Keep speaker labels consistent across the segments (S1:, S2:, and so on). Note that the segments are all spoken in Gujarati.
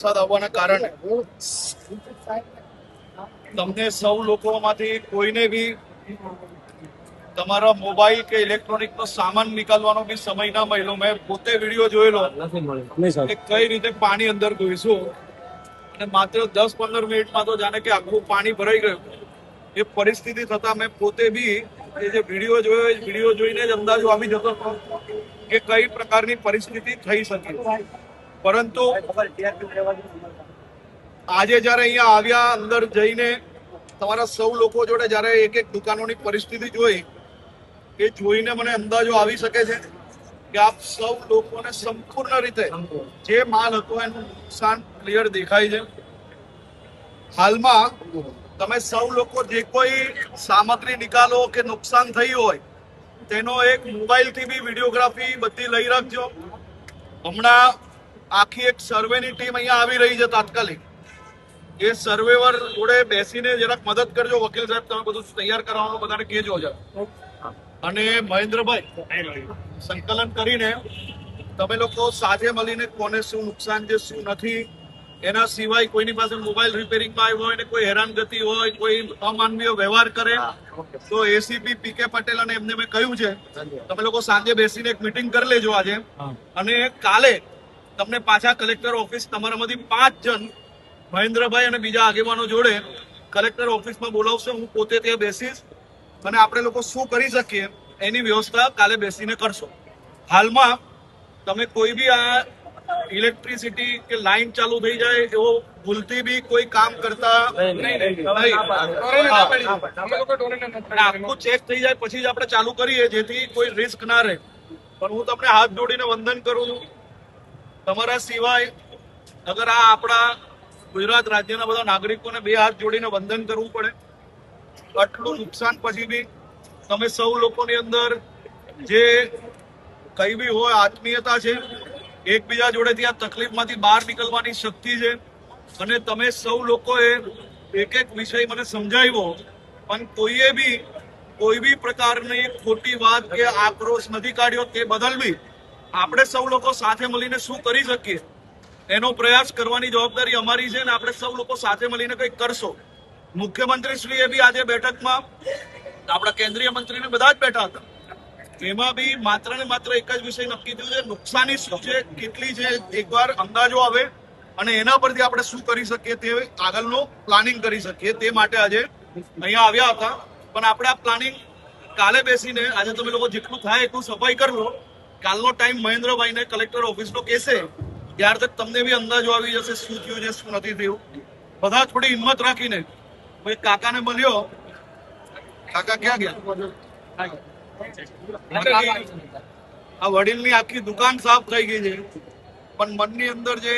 S1: આવવાના કારણે તમને સૌ લોકોમાંથી કોઈને બી તમારા મોબાઈલ કે ઇલેક્ટ્રોનિક નો સામાન નીકાળવાનો બી સમય ના મળ્યો. મેં પોતે વિડીયો જોયેલો કે કઈ રીતે પાણી અંદર ઘૂસ્યું અને માત્ર 10-15 મિનિટમાં તો જાણે કે આખું પાણી ભરાઈ ગયું. એ પરિસ્થિતિ થતા મેં પોતે બી એ જે વિડીયો જોયો એ વિડીયો જોઈને જ અંદાજો આવી જતો હતો કે કઈ પ્રકારની પરિસ્થિતિ થઈ શકે. પરંતુ આજે જયારે અહીંયા આવ્યા, અંદર જઈને તમારા સૌ લોકો જોડે જયારે એક એક દુકાનોની પરિસ્થિતિ જોઈ, એ જોઈને મને અંદાજો આવી શકે છે કે આપ સૌ લોકોને સંપૂર્ણ રીતે જે માલ હતો એનું નુકસાન ક્લિયર દેખાય છે. હાલમાં તમે સૌ લોકો જે કોઈ સામગ્રી નિકાલો કે નુકસાન થઈ હોય તેનો એક મોબાઈલથી બી વિડીયોગ્રાફી બધી લઈ રાખજો. હમણાં આખી એક સર્વેની ટીમ અહીંયા આવી રહી છે તાત્કાલિક. એ સર્વેવર જોડે બેસીને જરાક મદદ કરજો. વકીલ સાહેબ તમે બધું તૈયાર કરવાનું બધાને કહેજો છે. અને મહેન્દ્રભાઈ સંકલન કરીને તમે લોકો સાથે મળીને કોને શું નુકસાન છે શું નથી, એના સિવાય કોઈની પાસે મોબાઈલ રિપેરિંગમાં આવ્યો હોય ને કોઈ હેરાનગતિ હોય, કોઈ અમાનવીય વ્યવહાર કરે તો એસીપી પીકે પટેલ અને એમને મેં કહ્યું છે તમે લોકો સાંજે બેસીને એક મીટિંગ કરી લેજો આજે. અને કાલે તમને પાછા કલેક્ટર ઓફિસ તમારામાંથી 5 જણ મહેન્દ્રભાઈ અને બીજા આગેવાનો જોડે કલેક્ટર ઓફિસમાં બોલાવશે. હું પોતે ત્યાં બેસીશ અને આપણે લોકો શું કરી શકીએ એની વ્યવસ્થા કાલે બેસીને કરશો. હાલમાં તમે કોઈ બી આ ઇલેક્ટ્રિસિટી કે લાઈન ચાલુ થઈ જાય એવો ભૂલથી બી કોઈ કામ કરતા આખું ચેક થઈ જાય પછી જ આપણે ચાલુ કરીએ, જેથી કોઈ રિસ્ક ના રહે. પણ હું તમને હાથ જોડીને વંદન કરું છું. તમારા સિવાય અગર આ આપણા ગુજરાત રાજ્યના બધા નાગરિકોને 2 હાથ જોડીને વંદન કરવું પડે. આટલું નુકસાન પછી બી તમે સૌ લોકોની અંદર જે કઈ બી હોય આત્મીયતા છે, એકબીજા જોડેથી આ તકલીફમાંથી બહાર નીકળવાની શક્તિ છે. અને તમે સૌ લોકોએ એક એક વિષય મને સમજાવ્યો, પણ કોઈ બી પ્રકારની ખોટી વાત કે આક્રોશ નથી કાઢ્યો. તે બદલ બી આપણે સૌ લોકો સાથે મળીને શું કરી શકીએ એનો પ્રયાસ કરવાની જવાબદારી અમારી છે ને આપણે સૌ લોકો સાથે મળીને કંઈક કરશો. મુખ્યમંત્રીશ્રીએ બી આજે બેઠકમાં આપણા કેન્દ્રીય મંત્રીને બધા જ બેઠા હતા. એમાં બી માત્ર ને માત્ર એક જ વિષય નક્કી થયું છે, નુકસાની શું છે, કેટલી છે, એકવાર અંદાજો આવે અને એના પરથી આપણે શું કરી શકીએ તે આગળનું પ્લાનિંગ કરી શકીએ. તે માટે આજે અહીંયા આવ્યા હતા. પણ આપણે આ પ્લાનિંગ કાલે બેસીને આજે તમે લોકો જેટલું થાય એટલું સફાઈ કરવો. કાલનો ટાઈમ મહેન્દ્રભાઈને કલેક્ટર ઓફિસનો કહેશે ત્યાર તક તમને બી અંદાજો આવી જશે શું થયું છે શું નથી થયું. બધા થોડી હિંમત રાખીને. ભાઈ કાકાને મળ્યો, કાકા ક્યાં ગયા? આ વડીલની આખી દુકાન સાફ થઈ ગઈ છે, પણ મનની અંદર જે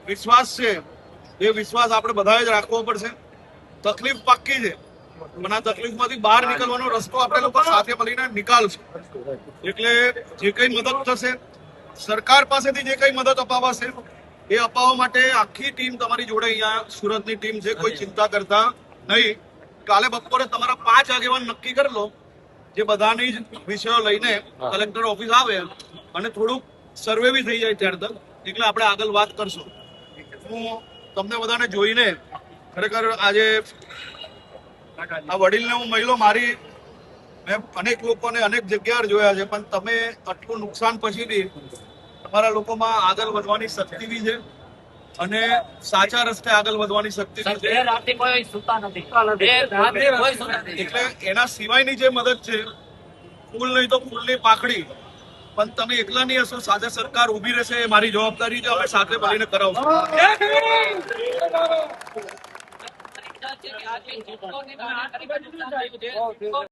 S1: વિશ્વાસ છે એ વિશ્વાસ આપણે બધાએ જ રાખવો પડશે. તકલીફ પાક્કી છે, પણ આ તકલીફમાંથી બહાર નીકળવાનો રસ્તો આપણે લોકો સાથે મળીને નીકાળશું. એટલે જે કઈ મદદ થશે, સરકાર પાસેથી જે કઈ મદદ અપાવાશે એ અપાવવા માટે આખી ટીમ તમારી જોડે અહીંયા સુરતની ટીમ છે. કોઈ ચિંતા કરતા નહીં. કાલે બપોરે તમારા 5 આગેવાન નક્કી કરી લો જે બધાની જ વિષયો લઈને કલેક્ટર ઓફિસ આવે અને થોડુંક સર્વે બી થઈ જાય ત્યાર તક. એટલે આપણે આગળ વાત કરશું. હું તમને બધાને જોઈને ખરેખર આજે આ વડીલને હું મળ્યો. મેં અનેક લોકોને અનેક જગ્યાએ જોયા છે, પણ તમે આટલું નુકસાન પછી બી તમારા લોકોમાં આગળ વધવાની શક્તિ બી છે અને સાચા રસ્તે આગળ વધવાની શક્તિ છે. એટલે એના સિવાયની જે મદદ છે, ફૂલ નહીં તો ફૂલની પાકડી, પણ તમે એકલા નહીં હશો, સાથે સરકાર ઉભી રહેશે. એ મારી જવાબદારી છે. અમે સાથે મળીને કરાવશું.